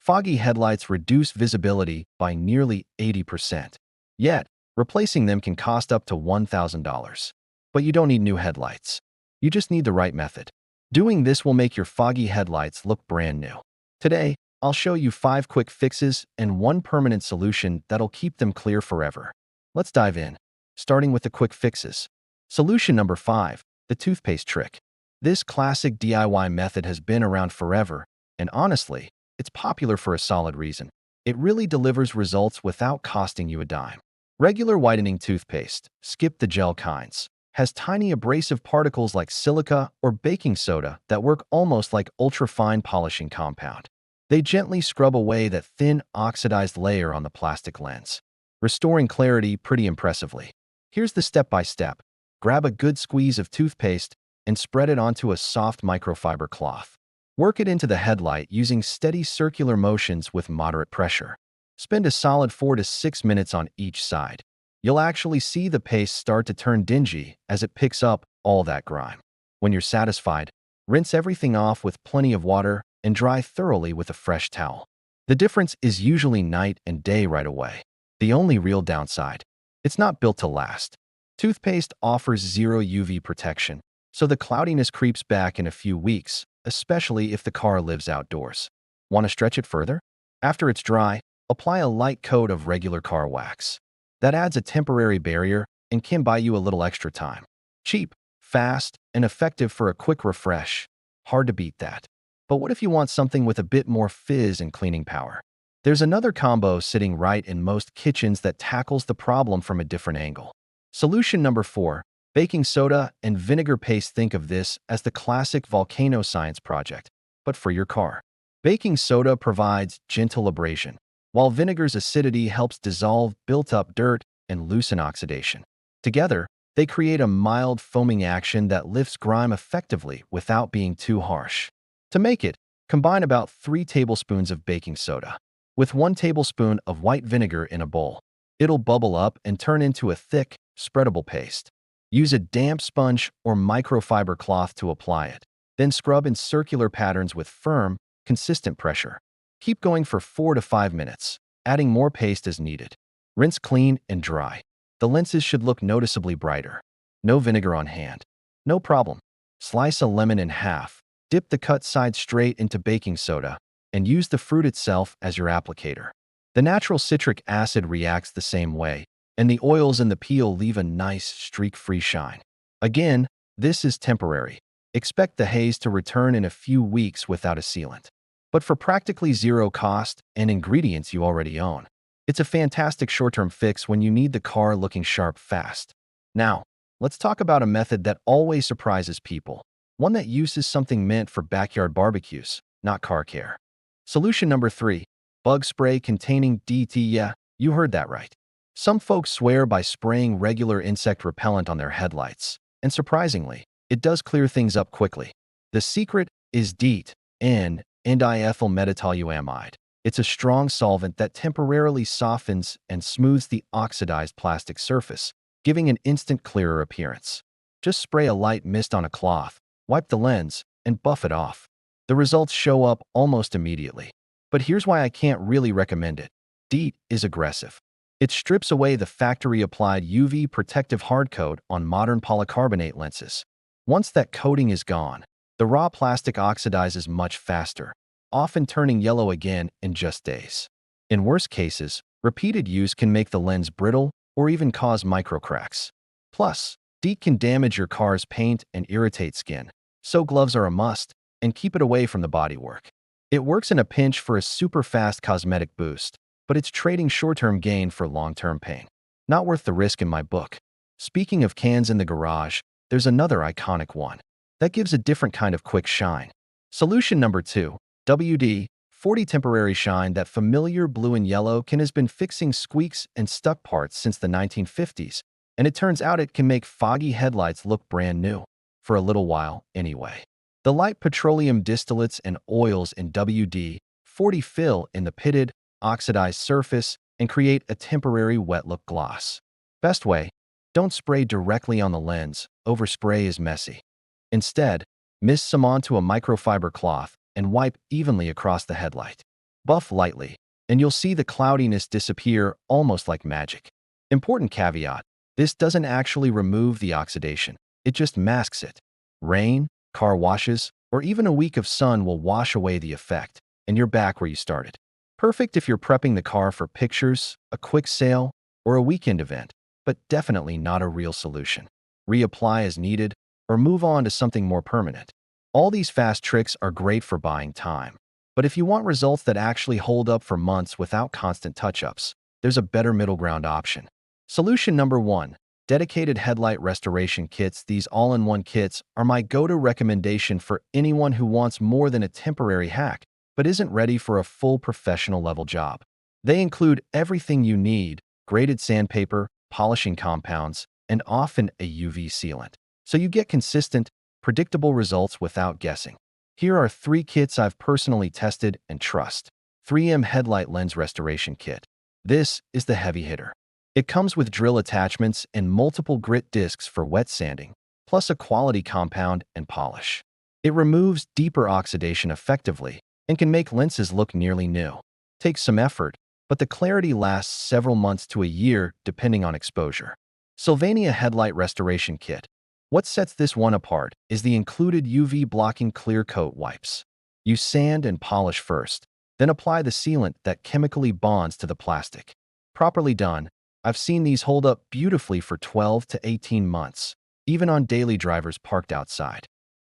Foggy headlights reduce visibility by nearly 80%. Yet, replacing them can cost up to $1,000. But you don't need new headlights. You just need the right method. Doing this will make your foggy headlights look brand new. Today, I'll show you 5 quick fixes and 1 permanent solution that'll keep them clear forever. Let's dive in, starting with the quick fixes. Solution number 5, the toothpaste trick. This classic DIY method has been around forever, and honestly, it's popular for a solid reason. It really delivers results without costing you a dime. Regular whitening toothpaste, skip the gel kinds, has tiny abrasive particles like silica or baking soda that work almost like ultra-fine polishing compound. They gently scrub away that thin, oxidized layer on the plastic lens, restoring clarity pretty impressively. Here's the step-by-step. Grab a good squeeze of toothpaste and spread it onto a soft microfiber cloth. Work it into the headlight using steady circular motions with moderate pressure. Spend a solid 4 to 6 minutes on each side. You'll actually see the paste start to turn dingy as it picks up all that grime. When you're satisfied, rinse everything off with plenty of water and dry thoroughly with a fresh towel. The difference is usually night and day right away. The only real downside: it's not built to last. Toothpaste offers zero UV protection, so the cloudiness creeps back in a few weeks, especially if the car lives outdoors. Want to stretch it further? After it's dry, apply a light coat of regular car wax. That adds a temporary barrier and can buy you a little extra time. Cheap, fast, and effective for a quick refresh. Hard to beat that. But what if you want something with a bit more fizz and cleaning power? There's another combo sitting right in most kitchens that tackles the problem from a different angle. Solution number 4, baking soda and vinegar paste. Think of this as the classic volcano science project, but for your car. Baking soda provides gentle abrasion, while vinegar's acidity helps dissolve built-up dirt and loosen oxidation. Together, they create a mild foaming action that lifts grime effectively without being too harsh. To make it, combine about 3 tablespoons of baking soda with 1 tablespoon of white vinegar in a bowl. It'll bubble up and turn into a thick, spreadable paste. Use a damp sponge or microfiber cloth to apply it. Then scrub in circular patterns with firm, consistent pressure. Keep going for 4 to 5 minutes, adding more paste as needed. Rinse clean and dry. The lenses should look noticeably brighter. No vinegar on hand. No problem. Slice a lemon in half, dip the cut side straight into baking soda, and use the fruit itself as your applicator. The natural citric acid reacts the same way, and the oils in the peel leave a nice, streak-free shine. Again, this is temporary. Expect the haze to return in a few weeks without a sealant. But for practically zero cost and ingredients you already own, it's a fantastic short-term fix when you need the car looking sharp fast. Now, let's talk about a method that always surprises people. One that uses something meant for backyard barbecues, not car care. Solution number 3, bug spray containing DT. Yeah, you heard that right. Some folks swear by spraying regular insect repellent on their headlights, and surprisingly, it does clear things up quickly. The secret is DEET, N-diethyl metatoluamide. It's a strong solvent that temporarily softens and smooths the oxidized plastic surface, giving an instant clearer appearance. Just spray a light mist on a cloth, wipe the lens, and buff it off. The results show up almost immediately. But here's why I can't really recommend it. DEET is aggressive. It strips away the factory-applied UV protective hardcoat on modern polycarbonate lenses. Once that coating is gone, the raw plastic oxidizes much faster, often turning yellow again in just days. In worst cases, repeated use can make the lens brittle or even cause microcracks. Plus, DEET can damage your car's paint and irritate skin, so gloves are a must, and keep it away from the bodywork. It works in a pinch for a super fast cosmetic boost, but it's trading short-term gain for long-term pain. Not worth the risk in my book. Speaking of cans in the garage, there's another iconic one that gives a different kind of quick shine. Solution number 2, WD-40 temporary shine. That familiar blue and yellow can has been fixing squeaks and stuck parts since the 1950s, and it turns out it can make foggy headlights look brand new, for a little while anyway. The light petroleum distillates and oils in WD-40 fill in the pitted, oxidized surface and create a temporary wet look gloss. Best way: don't spray directly on the lens. Overspray is messy. Instead, mist some onto a microfiber cloth and wipe evenly across the headlight. Buff lightly, and you'll see the cloudiness disappear almost like magic. Important caveat: this doesn't actually remove the oxidation, it just masks it. Rain, car washes, or even a week of sun will wash away the effect, and you're back where you started. Perfect if you're prepping the car for pictures, a quick sale, or a weekend event, but definitely not a real solution. Reapply as needed, or move on to something more permanent. All these fast tricks are great for buying time. But if you want results that actually hold up for months without constant touch-ups, there's a better middle ground option. Solution number 1. Dedicated headlight restoration kits. These all-in-one kits are my go-to recommendation for anyone who wants more than a temporary hack, but isn't ready for a full professional-level job. They include everything you need: graded sandpaper, polishing compounds, and often a UV sealant, so you get consistent, predictable results without guessing. Here are 3 kits I've personally tested and trust. 3M Headlight Lens Restoration Kit. This is the heavy hitter. It comes with drill attachments and multiple grit discs for wet sanding, plus a quality compound and polish. It removes deeper oxidation effectively and can make lenses look nearly new. Takes some effort, but the clarity lasts several months to a year depending on exposure. Sylvania Headlight Restoration Kit. What sets this one apart is the included UV-blocking clear coat wipes. You sand and polish first, then apply the sealant that chemically bonds to the plastic. Properly done, I've seen these hold up beautifully for 12 to 18 months, even on daily drivers parked outside.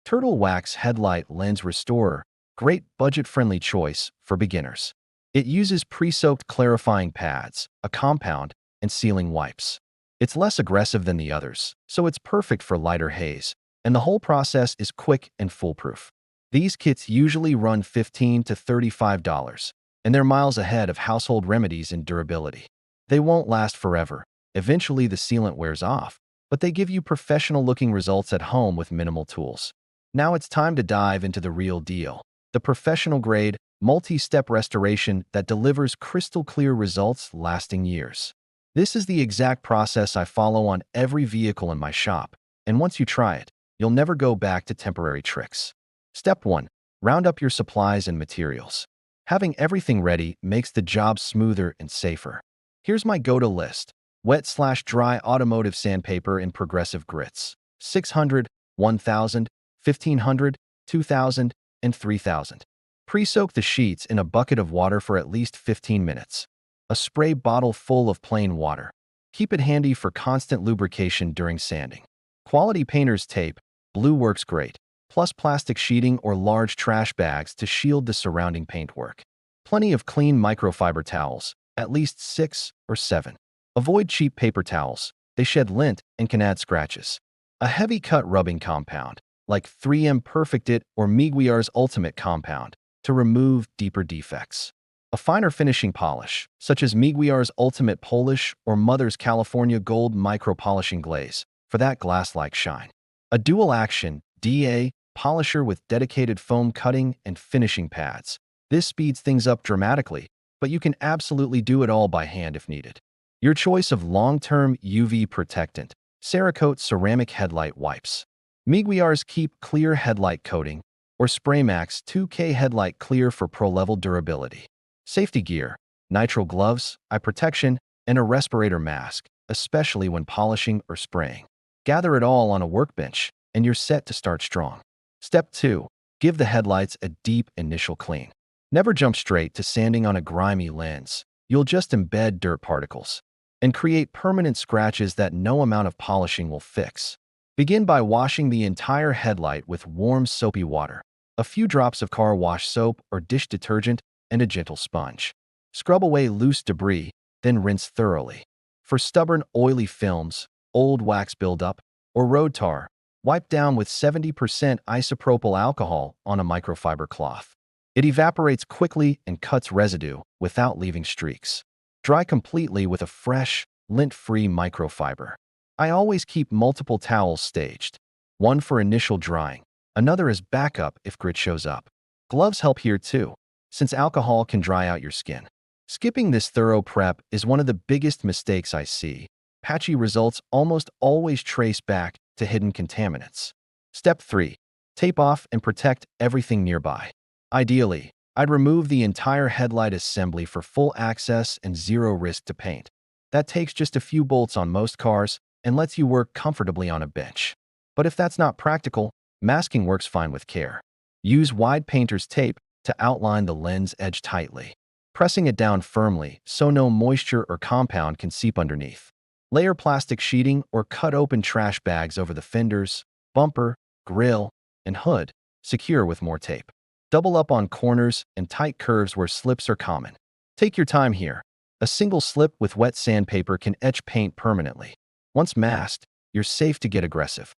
Turtle Wax Headlight Lens Restorer. Great budget-friendly choice for beginners. It uses pre-soaked clarifying pads, a compound, and sealing wipes. It's less aggressive than the others, so it's perfect for lighter haze, and the whole process is quick and foolproof. These kits usually run $15 to $35, and they're miles ahead of household remedies in durability. They won't last forever. Eventually the sealant wears off, but they give you professional-looking results at home with minimal tools. Now it's time to dive into the real deal: the professional-grade, multi-step restoration that delivers crystal-clear results lasting years. This is the exact process I follow on every vehicle in my shop, and once you try it, you'll never go back to temporary tricks. Step 1. Round up your supplies and materials. Having everything ready makes the job smoother and safer. Here's my go-to list: wet/dry automotive sandpaper in progressive grits: 600, 1000, 1500, 2000, and 3000. Pre-soak the sheets in a bucket of water for at least 15 minutes. A spray bottle full of plain water. Keep it handy for constant lubrication during sanding. Quality painter's tape, blue works great, plus plastic sheeting or large trash bags to shield the surrounding paintwork. Plenty of clean microfiber towels, at least 6 or 7. Avoid cheap paper towels, they shed lint and can add scratches. A heavy cut rubbing compound, like 3M Perfect It or Miguiar's Ultimate Compound, to remove deeper defects. A finer finishing polish, such as Miguiar's Ultimate Polish or Mother's California Gold Micro Polishing Glaze, for that glass-like shine. A dual-action DA polisher with dedicated foam cutting and finishing pads. This speeds things up dramatically, but you can absolutely do it all by hand if needed. Your choice of long-term UV protectant: Cerakote Ceramic Headlight Wipes, Miguiar's Keep Clear Headlight Coating, or Spraymax 2K Headlight Clear for pro-level durability. Safety gear: nitrile gloves, eye protection, and a respirator mask, especially when polishing or spraying. Gather it all on a workbench, and you're set to start strong. Step 2. Give the headlights a deep initial clean. Never jump straight to sanding on a grimy lens. You'll just embed dirt particles and create permanent scratches that no amount of polishing will fix. Begin by washing the entire headlight with warm soapy water, a few drops of car wash soap or dish detergent, and a gentle sponge. Scrub away loose debris, then rinse thoroughly. For stubborn, oily films, old wax buildup, or road tar, wipe down with 70% isopropyl alcohol on a microfiber cloth. It evaporates quickly and cuts residue without leaving streaks. Dry completely with a fresh, lint-free microfiber. I always keep multiple towels staged. One for initial drying, another as backup if grit shows up. Gloves help here too, since alcohol can dry out your skin. Skipping this thorough prep is one of the biggest mistakes I see. Patchy results almost always trace back to hidden contaminants. Step 3. Tape off and protect everything nearby. Ideally, I'd remove the entire headlight assembly for full access and zero risk to paint. That takes just a few bolts on most cars and lets you work comfortably on a bench. But if that's not practical, masking works fine with care. Use wide painter's tape to outline the lens edge tightly, pressing it down firmly so no moisture or compound can seep underneath. Layer plastic sheeting or cut open trash bags over the fenders, bumper, grille, and hood, secure with more tape. Double up on corners and tight curves where slips are common. Take your time here. A single slip with wet sandpaper can etch paint permanently. Once masked, you're safe to get aggressive.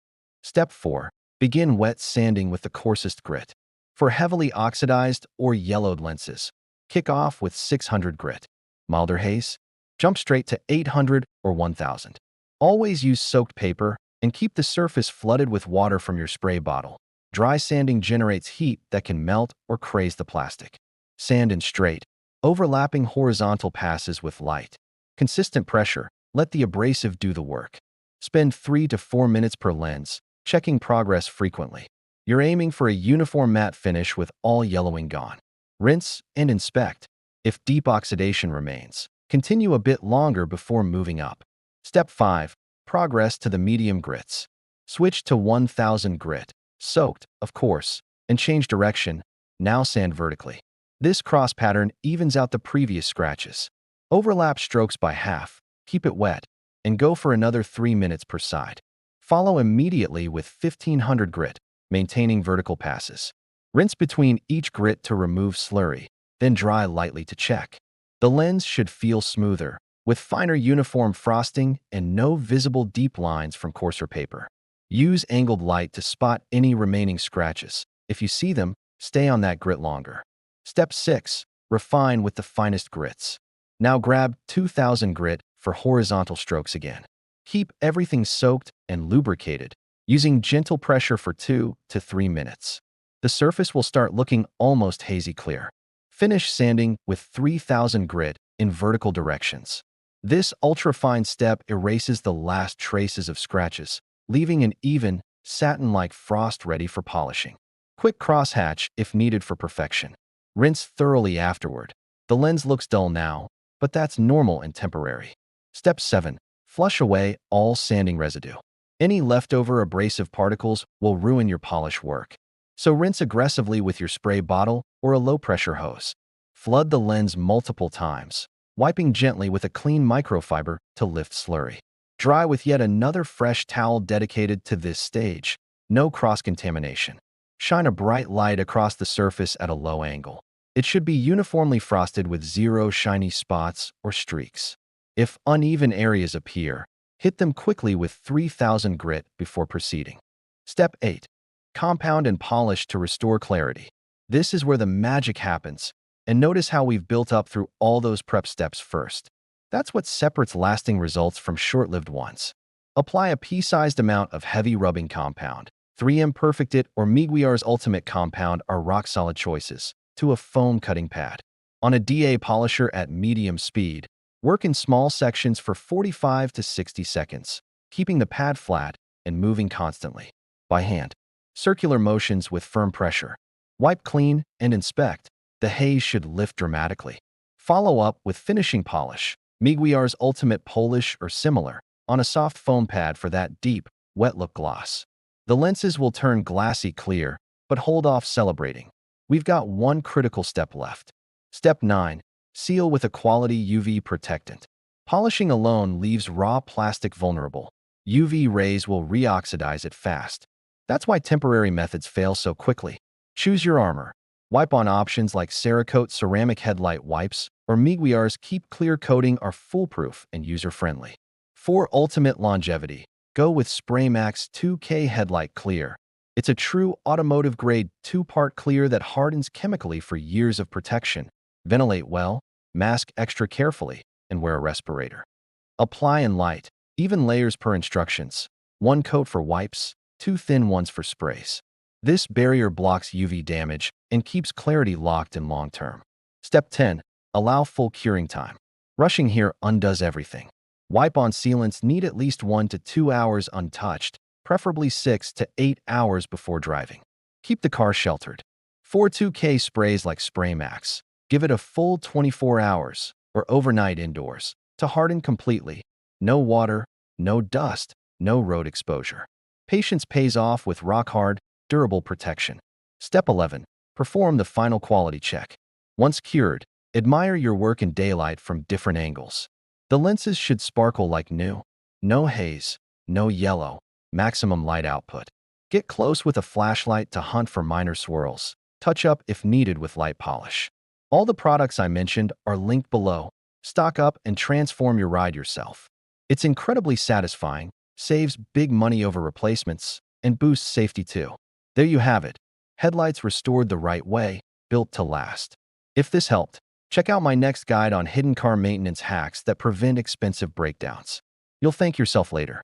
Step 4. Begin wet sanding with the coarsest grit. For heavily oxidized or yellowed lenses, kick off with 600 grit. Milder haze? Jump straight to 800 or 1000. Always use soaked paper and keep the surface flooded with water from your spray bottle. Dry sanding generates heat that can melt or craze the plastic. Sand in straight, overlapping horizontal passes with light, consistent pressure. Let the abrasive do the work. Spend 3 to 4 minutes per lens, checking progress frequently. You're aiming for a uniform matte finish with all yellowing gone. Rinse and inspect. If deep oxidation remains, continue a bit longer before moving up. Step 5. Progress to the medium grits. Switch to 1000 grit, soaked, of course, and change direction. Now sand vertically. This cross pattern evens out the previous scratches. Overlap strokes by half, keep it wet, and go for another 3 minutes per side. Follow immediately with 1500 grit, maintaining vertical passes. Rinse between each grit to remove slurry, then dry lightly to check. The lens should feel smoother, with finer uniform frosting and no visible deep lines from coarser paper. Use angled light to spot any remaining scratches. If you see them, stay on that grit longer. Step 6. Refine with the finest grits. Now grab 2000 grit for horizontal strokes again. Keep everything soaked and lubricated, using gentle pressure for 2 to 3 minutes. The surface will start looking almost hazy clear. Finish sanding with 3000 grit in vertical directions. This ultra-fine step erases the last traces of scratches, leaving an even, satin-like frost ready for polishing. Quick crosshatch if needed for perfection. Rinse thoroughly afterward. The lens looks dull now, but that's normal and temporary. Step 7. Flush away all sanding residue. Any leftover abrasive particles will ruin your polish work. So rinse aggressively with your spray bottle or a low-pressure hose. Flood the lens multiple times, wiping gently with a clean microfiber to lift slurry. Dry with yet another fresh towel dedicated to this stage. No cross-contamination. Shine a bright light across the surface at a low angle. It should be uniformly frosted with zero shiny spots or streaks. If uneven areas appear, hit them quickly with 3000 grit before proceeding. Step 8. Compound and polish to restore clarity. This is where the magic happens, and notice how we've built up through all those prep steps first. That's what separates lasting results from short-lived ones. Apply a pea-sized amount of heavy rubbing compound. 3M Perfect It or Miguiar's Ultimate Compound are rock-solid choices, to a foam cutting pad. On a DA polisher at medium speed, work in small sections for 45 to 60 seconds, keeping the pad flat and moving constantly. By hand. Circular motions with firm pressure. Wipe clean and inspect. The haze should lift dramatically. Follow up with finishing polish. Miguiar's Ultimate Polish or similar, on a soft foam pad for that deep, wet look gloss. The lenses will turn glassy clear, but hold off celebrating. We've got one critical step left. Step 9. Seal with a quality UV protectant. Polishing alone leaves raw plastic vulnerable. UV rays will reoxidize it fast. That's why temporary methods fail so quickly. Choose your armor. Wipe on options like Cerakote ceramic headlight wipes or Miguiar's Keep Clear coating are foolproof and user-friendly. For ultimate longevity, go with SprayMax 2K Headlight Clear. It's a true automotive-grade 2-part clear that hardens chemically for years of protection. Ventilate well, mask extra carefully, and wear a respirator. Apply in light, even layers per instructions. 1 coat for wipes, 2 thin ones for sprays. This barrier blocks UV damage and keeps clarity locked in long term. Step 10. Allow full curing time. Rushing here undoes everything. Wipe-on sealants need at least 1 to 2 hours untouched, preferably 6 to 8 hours before driving. Keep the car sheltered. 42K sprays like Spray Max. Give it a full 24 hours or overnight indoors to harden completely. No water, no dust, no road exposure. Patience pays off with rock-hard, durable protection. Step 11. Perform the final quality check. Once cured, admire your work in daylight from different angles. The lenses should sparkle like new. No haze, no yellow, maximum light output. Get close with a flashlight to hunt for minor swirls. Touch up if needed with light polish. All the products I mentioned are linked below. Stock up and transform your ride yourself. It's incredibly satisfying, saves big money over replacements, and boosts safety too. There you have it. Headlights restored the right way, built to last. If this helped, check out my next guide on hidden car maintenance hacks that prevent expensive breakdowns. You'll thank yourself later.